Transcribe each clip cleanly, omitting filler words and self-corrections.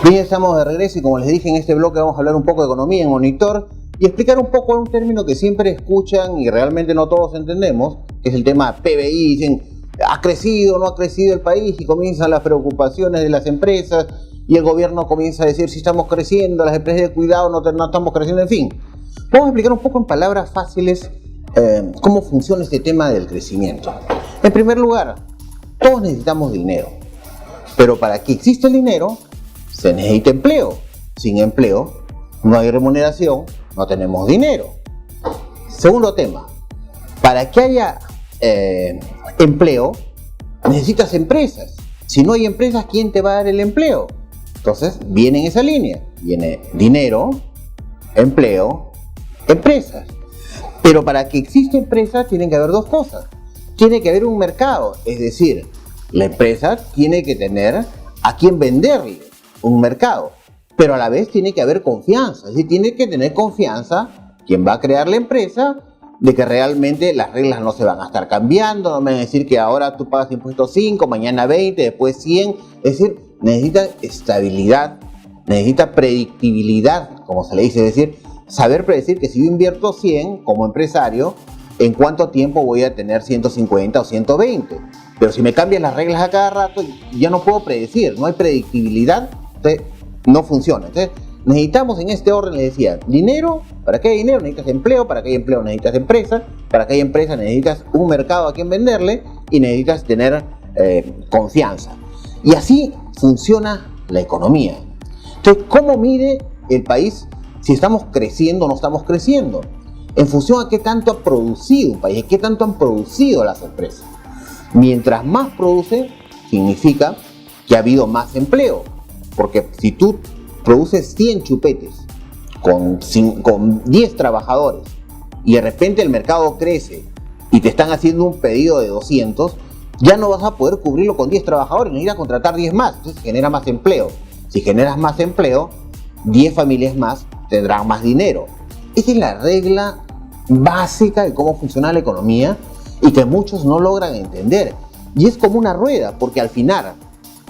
Bien, estamos de regreso y como les dije en este bloque vamos a hablar un poco de economía en Monitor y explicar un poco un término que siempre escuchan y realmente no todos entendemos, que es el tema PBI. Dicen, ¿ha crecido o no ha crecido el país? Y comienzan las preocupaciones de las empresas y el gobierno comienza a decir si estamos creciendo, las empresas de cuidado no estamos creciendo, en fin. Vamos a explicar un poco en palabras fáciles cómo funciona este tema del crecimiento. En primer lugar, todos necesitamos dinero, pero para que exista el dinero se necesita empleo. Sin empleo no hay remuneración, no tenemos dinero. Segundo tema, para que haya empleo necesitas empresas. Si no hay empresas, ¿quién te va a dar el empleo? Entonces viene en esa línea, viene dinero, empleo, empresas. Pero para que exista empresa tienen que haber dos cosas. Tiene que haber un mercado, es decir, la empresa tiene que tener a quién venderle, un mercado, pero a la vez tiene que haber confianza, es decir, tiene que tener confianza quien va a crear la empresa de que realmente las reglas no se van a estar cambiando, no me van a decir que ahora tú pagas impuestos 5, mañana 20, después 100, es decir, necesita estabilidad, necesita predictibilidad, como se le dice, es decir, saber predecir que si yo invierto 100 como empresario, en cuánto tiempo voy a tener 150 o 120, pero si me cambian las reglas a cada rato, ya no puedo predecir, no hay predictibilidad. Entonces, no funciona. Entonces, necesitamos en este orden, les decía, dinero. Para que haya dinero necesitas empleo, para que haya empleo necesitas empresa, para que haya empresa necesitas un mercado a quien venderle y necesitas tener confianza. Y así funciona la economía. Entonces, ¿cómo mide el país si estamos creciendo o no estamos creciendo? En función a qué tanto ha producido un país, qué tanto han producido las empresas. Mientras más produce, significa que ha habido más empleo. Porque si tú produces 100 chupetes con 10 trabajadores y de repente el mercado crece y te están haciendo un pedido de 200, ya no vas a poder cubrirlo con 10 trabajadores, necesitas contratar 10 más, entonces genera más empleo. Si generas más empleo, 10 familias más tendrán más dinero. Esa es la regla básica de cómo funciona la economía y que muchos no logran entender. Y es como una rueda, porque al final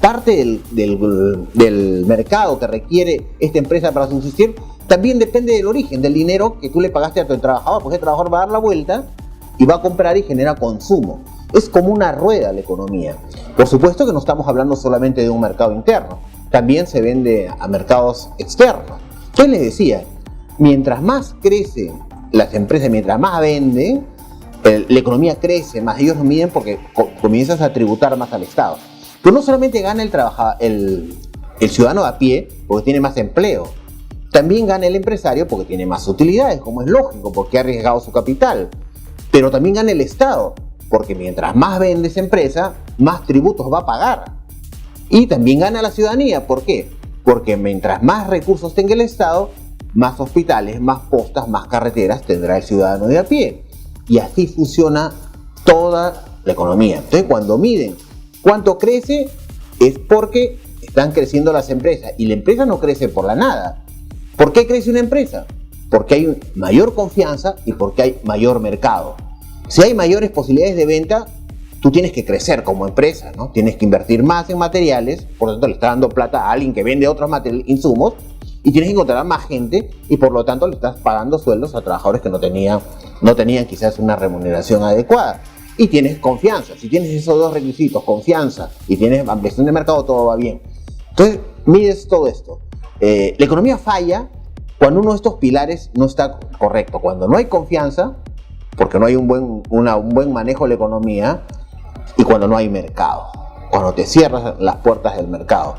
parte del mercado que requiere esta empresa para subsistir también depende del origen, del dinero que tú le pagaste a tu trabajador, porque el trabajador va a dar la vuelta y va a comprar y genera consumo. Es como una rueda la economía. Por supuesto que no estamos hablando solamente de un mercado interno, también se vende a mercados externos. Yo les decía, mientras más crecen las empresas, mientras más venden, la economía crece más. Ellos lo miden porque comienzas a tributar más al Estado. Pero no solamente gana el ciudadano a pie porque tiene más empleo, también gana el empresario porque tiene más utilidades, como es lógico, porque ha arriesgado su capital. Pero también gana el Estado, porque mientras más vende esa empresa, más tributos va a pagar. Y también gana la ciudadanía, ¿por qué? Porque mientras más recursos tenga el Estado, más hospitales, más postas, más carreteras tendrá el ciudadano de a pie. Y así funciona toda la economía. Entonces, cuando miden cuánto crece, es porque están creciendo las empresas. Y la empresa no crece por la nada. ¿Por qué crece una empresa? Porque hay mayor confianza y porque hay mayor mercado. Si hay mayores posibilidades de venta, tú tienes que crecer como empresa, ¿no? Tienes que invertir más en materiales, por lo tanto le estás dando plata a alguien que vende otros insumos, y tienes que encontrar más gente y por lo tanto le estás pagando sueldos a trabajadores que no tenían quizás una remuneración adecuada. Y tienes confianza. Si tienes esos dos requisitos, confianza y tienes ampliación de mercado, todo va bien. Entonces, mides todo esto. La economía falla cuando uno de estos pilares no está correcto. Cuando no hay confianza, porque no hay un buen manejo de la economía, y cuando no hay mercado. Cuando te cierras las puertas del mercado.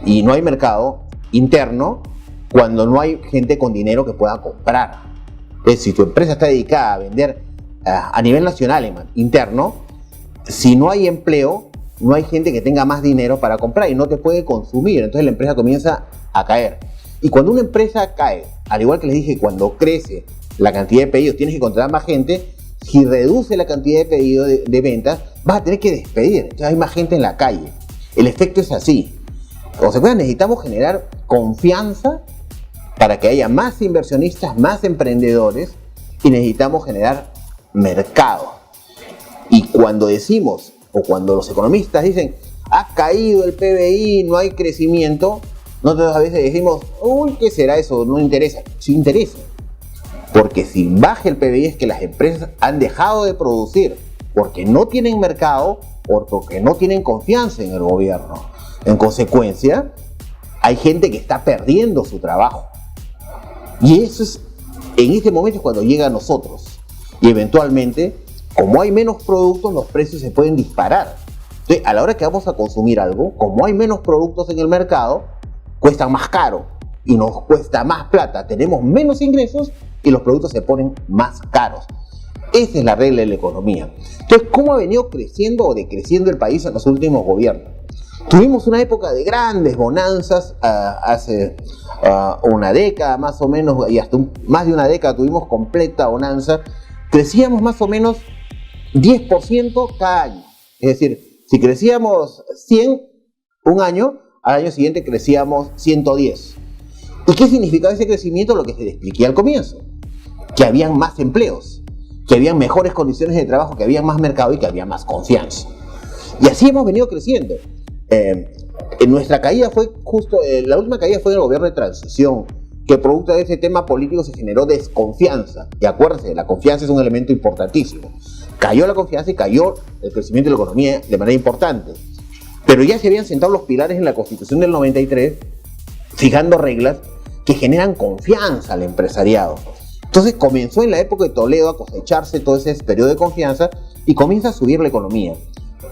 Y no hay mercado interno cuando no hay gente con dinero que pueda comprar. Si tu empresa está dedicada a vender a nivel nacional interno, si no hay empleo, no hay gente que tenga más dinero para comprar y no te puede consumir, entonces la empresa comienza a caer. Y cuando una empresa cae, al igual que les dije, cuando crece la cantidad de pedidos, tienes que contratar más gente. Si reduce la cantidad de pedidos de ventas, vas a tener que despedir, entonces hay más gente en la calle. El efecto es así. Consecuencia, necesitamos generar confianza para que haya más inversionistas, más emprendedores, y necesitamos generar mercado. Y cuando decimos, o cuando los economistas dicen, ha caído el PBI, no hay crecimiento, Nosotros a veces decimos, uy, ¿qué será eso? No interesa. Sí interesa. Porque si baja el PBI es que las empresas han dejado de producir porque no tienen mercado o porque no tienen confianza en el gobierno. En consecuencia, hay gente que está perdiendo su trabajo. Y eso es, en este momento es cuando llega a nosotros. Y eventualmente, como hay menos productos, los precios se pueden disparar. Entonces, a la hora que vamos a consumir algo, como hay menos productos en el mercado, cuesta más caro y nos cuesta más plata. Tenemos menos ingresos y los productos se ponen más caros. Esa es la regla de la economía. Entonces, ¿cómo ha venido creciendo o decreciendo el país en los últimos gobiernos? Tuvimos una época de grandes bonanzas hace una década más o menos, y hasta más de una década tuvimos completa bonanza. Crecíamos más o menos 10% cada año. Es decir, si crecíamos 100 un año, al año siguiente crecíamos 110. ¿Y qué significaba ese crecimiento? Lo que se le expliqué al comienzo. Que habían más empleos, que habían mejores condiciones de trabajo, que había más mercado y que había más confianza. Y así hemos venido creciendo. En nuestra caída fue justo, la última caída fue en el gobierno de transición, que producto de ese tema político se generó desconfianza. Y acuérdense, la confianza es un elemento importantísimo. Cayó la confianza y cayó el crecimiento de la economía de manera importante. Pero ya se habían sentado los pilares en la Constitución del 93, fijando reglas que generan confianza al empresariado. Entonces comenzó en la época de Toledo a cosecharse todo ese periodo de confianza y comienza a subir la economía.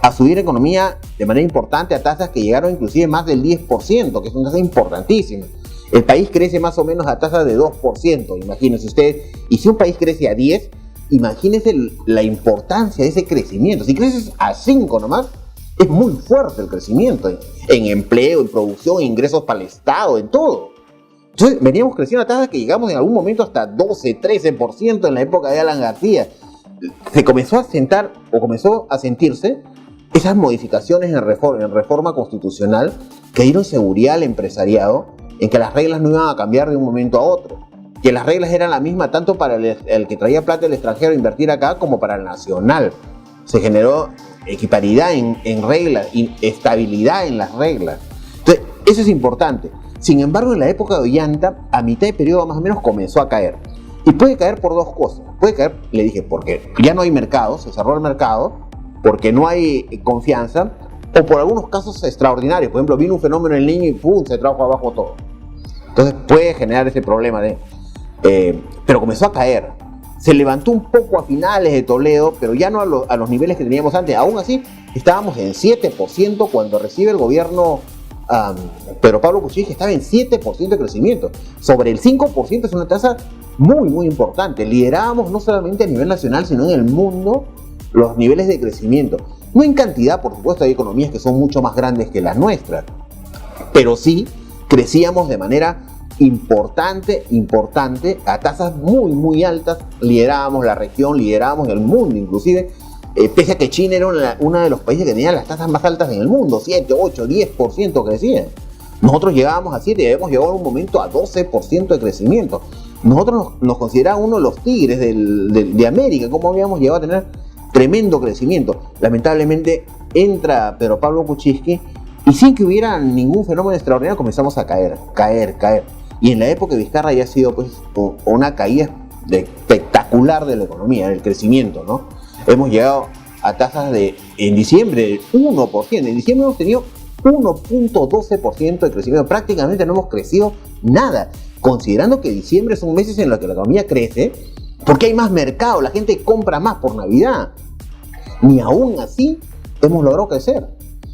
A subir la economía de manera importante a tasas que llegaron inclusive más del 10%, que es una tasa importantísima. El país crece más o menos a tasas de 2%, imagínense ustedes. Y si un país crece a 10, imagínense la importancia de ese crecimiento. Si creces a 5 nomás, es muy fuerte el crecimiento en empleo, en producción, en ingresos para el Estado, en todo. Entonces veníamos creciendo a tasas que llegamos en algún momento hasta 12, 13% en la época de Alan García. Se comenzó a sentar o comenzó a sentirse esas modificaciones en reforma constitucional que dieron seguridad al empresariado en que las reglas no iban a cambiar de un momento a otro, que las reglas eran las mismas tanto para el que traía plata del extranjero a invertir acá como para el nacional. Se generó equiparidad en reglas y estabilidad en las reglas. Entonces, eso es importante. Sin embargo, en la época de Ollanta, a mitad de periodo más o menos comenzó a caer. Y puede caer por dos cosas. Puede caer, le dije, porque ya no hay mercado, se cerró el mercado, porque no hay confianza, o por algunos casos extraordinarios. Por ejemplo, vino un fenómeno en el Niño y ¡pum!, se trajo abajo todo. Entonces puede generar ese problema pero comenzó a caer. Se levantó un poco a finales de Toledo, pero ya no a los niveles que teníamos antes. Aún así, estábamos en 7% cuando recibe el gobierno Pedro Pablo Kuczynski, estaba en 7% de crecimiento. Sobre el 5% es una tasa muy, muy importante. Liderábamos no solamente a nivel nacional, sino en el mundo los niveles de crecimiento. No en cantidad, por supuesto, hay economías que son mucho más grandes que las nuestras, pero sí crecíamos de manera importante, a tasas muy, muy altas. Liderábamos la región, liderábamos el mundo, inclusive, pese a que China era uno de los países que tenía las tasas más altas en el mundo, 7, 8, 10% crecían. Nosotros llegábamos a 7 y habíamos llegado en un momento a 12% de crecimiento. Nosotros nos considerábamos uno de los tigres de América, como habíamos llegado a tener tremendo crecimiento. Lamentablemente entra Pedro Pablo Kuczynski y sin que hubiera ningún fenómeno extraordinario comenzamos a caer. Y en la época de Vizcarra ya ha sido pues una caída espectacular de la economía, del crecimiento, ¿no? Hemos llegado a tasas en diciembre del 1%. En diciembre hemos tenido 1.12% de crecimiento. Prácticamente no hemos crecido nada, considerando que diciembre son meses en los que la economía crece porque hay más mercado, la gente compra más por Navidad. Ni aún así hemos logrado crecer.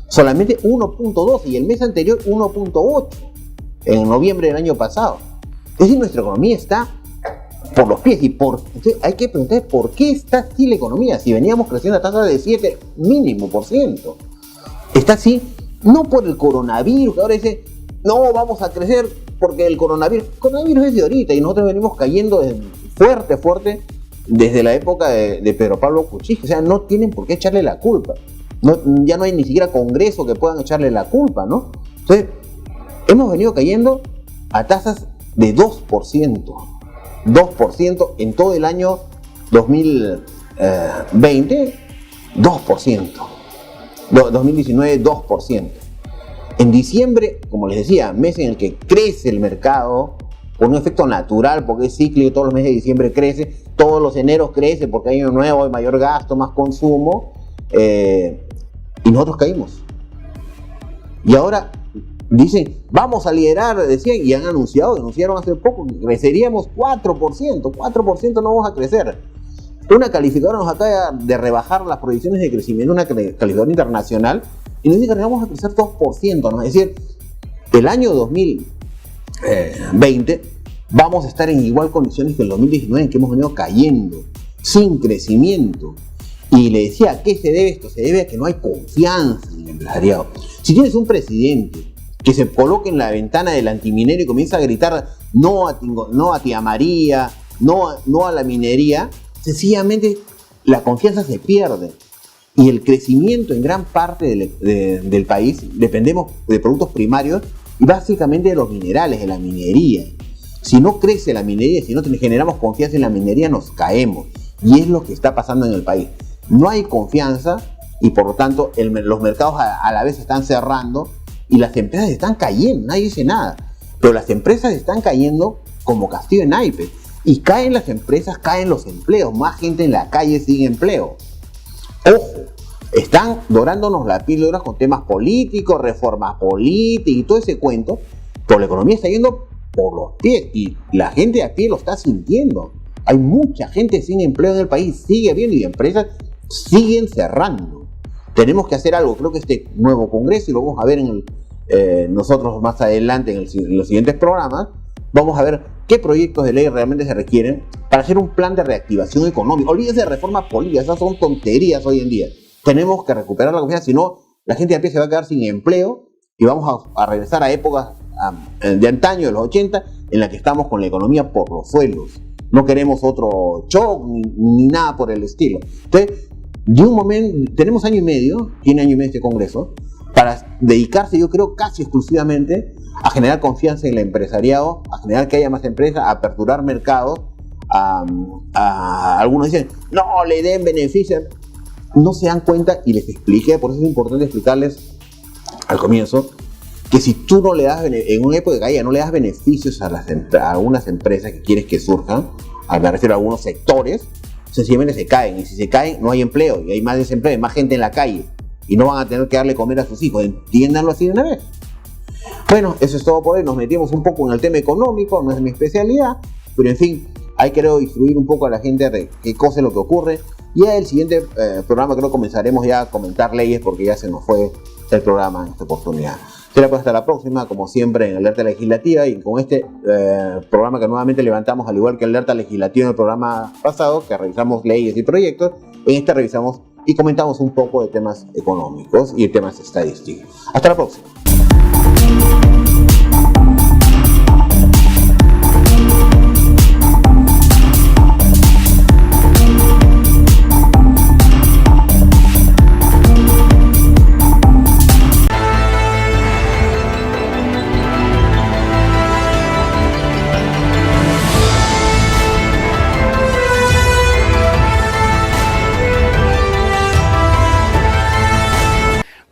Solamente 1.2 y el mes anterior 1.8 en noviembre del año pasado. Es decir, nuestra economía está por los pies. Entonces hay que preguntar por qué está así la economía. Si veníamos creciendo a tasa de 7 mínimo por ciento. Está así no por el coronavirus, que ahora dice, no, vamos a crecer porque el coronavirus es de ahorita y nosotros venimos cayendo fuerte desde la época de Pedro Pablo Kuczynski. O sea, no tienen por qué echarle la culpa. Ya no hay ni siquiera congreso que puedan echarle la culpa, ¿no? Entonces, hemos venido cayendo a tasas de 2%. 2% en todo el año 2020, 2%. 2019, 2%. En diciembre, como les decía, mes en el que crece el mercado, por un efecto natural, porque es cíclico, todos los meses de diciembre crece, todos los eneros crece porque hay año nuevo, hay mayor gasto, más consumo, y nosotros caímos. Y ahora dicen, vamos a liderar, decían, y han anunciaron hace poco que creceríamos 4% no vamos a crecer. Una calificadora nos acaba de rebajar las proyecciones de crecimiento, una calificadora internacional, y nos dice que vamos a crecer 2%, ¿no? Es decir, el año 2020 vamos a estar en igual condiciones que el 2019, en que hemos venido cayendo, sin crecimiento. Y le decía, ¿a qué se debe esto? Se debe a que no hay confianza en el empresariado. Si tienes un presidente que se coloque en la ventana del antiminerio y comienza a gritar no a Tía María, no a la minería, sencillamente la confianza se pierde. Y el crecimiento en gran parte del país dependemos de productos primarios y básicamente de los minerales, de la minería. Si no crece la minería, si no generamos confianza en la minería, nos caemos. Y es lo que está pasando en el país. No hay confianza y por lo tanto los mercados a la vez están cerrando y las empresas están cayendo, nadie dice nada. Pero las empresas están cayendo como castillo en naipes. Y caen las empresas, caen los empleos, más gente en la calle sin empleo. Ojo, están dorándonos la píldora con temas políticos, reformas políticas y todo ese cuento, pero la economía está yendo por los pies y la gente a pie lo está sintiendo. Hay mucha gente sin empleo en el país, sigue habiendo y empresas siguen cerrando. Tenemos que hacer algo, creo que este nuevo congreso, y lo vamos a ver nosotros más adelante en los siguientes programas, vamos a ver qué proyectos de ley realmente se requieren para hacer un plan de reactivación económica. Olvídense de reformas políticas, esas son tonterías hoy en día. Tenemos que recuperar la confianza, si no, la gente a pie se va a quedar sin empleo y vamos a regresar a épocas de antaño, de los 80, en la que estamos con la economía por los suelos. No queremos otro shock ni nada por el estilo. Entonces, de un momento, tenemos año y medio, tiene año y medio este congreso, para dedicarse, yo creo, casi exclusivamente a generar confianza en el empresariado, a generar que haya más empresas, a aperturar mercados. Algunos dicen, no, le den beneficios. No se dan cuenta, y les expliqué, por eso es importante explicarles al comienzo, que si tú no le das, en una época de caída, no le das beneficios a algunas empresas que quieres que surjan, me refiero a algunos sectores, sencillamente se caen, y si se caen no hay empleo, y hay más desempleo, hay más gente en la calle, y no van a tener que darle comer a sus hijos, entiéndanlo así de una vez. Bueno, eso es todo por hoy, nos metimos un poco en el tema económico, no es mi especialidad, pero en fin, hay que instruir un poco a la gente de qué cosa es lo que ocurre, y en el siguiente programa creo que comenzaremos ya a comentar leyes, porque ya se nos fue el programa en esta oportunidad. Será pues hasta la próxima, como siempre en Alerta Legislativa, y con este programa que nuevamente levantamos, al igual que Alerta Legislativa en el programa pasado, que revisamos leyes y proyectos, en este revisamos y comentamos un poco de temas económicos y de temas estadísticos. Hasta la próxima.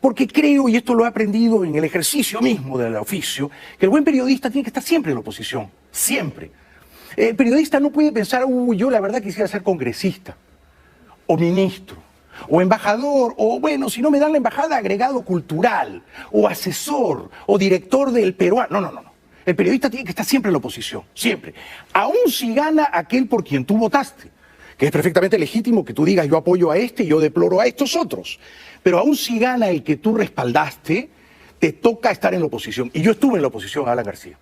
Porque creo, y esto lo he aprendido en el ejercicio mismo del oficio, que el buen periodista tiene que estar siempre en la oposición, siempre. El periodista no puede pensar, yo la verdad quisiera ser congresista, o ministro, o embajador, o bueno, si no me dan la embajada, agregado cultural, o asesor, o director del peruano. No. El periodista tiene que estar siempre en la oposición, siempre. Aún si gana aquel por quien tú votaste, que es perfectamente legítimo que tú digas yo apoyo a este y yo deploro a estos otros. Pero aún si gana el que tú respaldaste, te toca estar en la oposición. Y yo estuve en la oposición, Alan García.